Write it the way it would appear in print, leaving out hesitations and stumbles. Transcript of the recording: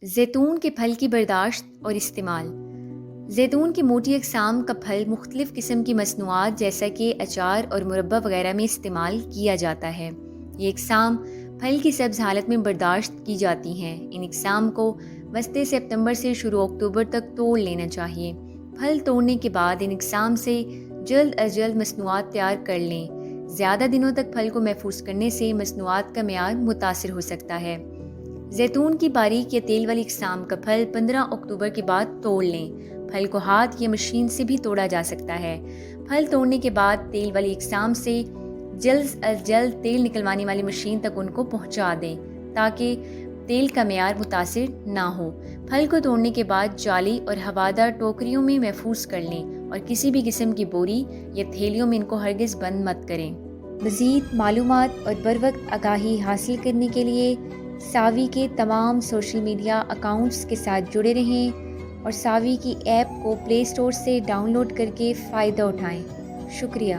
زیتون کے پھل کی برداشت اور استعمال۔ زیتون کی موٹی اقسام کا پھل مختلف قسم کی مصنوعات جیسا کہ اچار اور مربا وغیرہ میں استعمال کیا جاتا ہے۔ یہ اقسام پھل کی سبز حالت میں برداشت کی جاتی ہیں۔ ان اقسام کو وسط سپتمبر سے شروع اکتوبر تک توڑ لینا چاہیے۔ پھل توڑنے کے بعد ان اقسام سے جلد از جلد مصنوعات تیار کر لیں۔ زیادہ دنوں تک پھل کو محفوظ کرنے سے مصنوعات کا معیار متاثر ہو سکتا ہے۔ زیتون کی باریک یا تیل والی اقسام کا پھل 15 اکتوبر کے بعد توڑ لیں۔ پھل کو ہاتھ یا مشین سے بھی توڑا جا سکتا ہے۔ پھل توڑنے کے بعد تیل والی اقسام سے جلد از جلد تیل نکلوانے والی مشین تک ان کو پہنچا دیں تاکہ تیل کا معیار متاثر نہ ہو۔ پھل کو توڑنے کے بعد جالی اور ہوادار ٹوکریوں میں محفوظ کر لیں اور کسی بھی قسم کی بوری یا تھیلیوں میں ان کو ہرگز بند مت کریں۔ مزید معلومات اور بروقت آگاہی حاصل کرنے کے لیے ساوی کے تمام سوشل میڈیا اکاؤنٹس کے ساتھ جڑے رہیں اور ساوی کی ایپ کو پلے اسٹور سے ڈاؤن لوڈ کر کے فائدہ اٹھائیں۔ شکریہ۔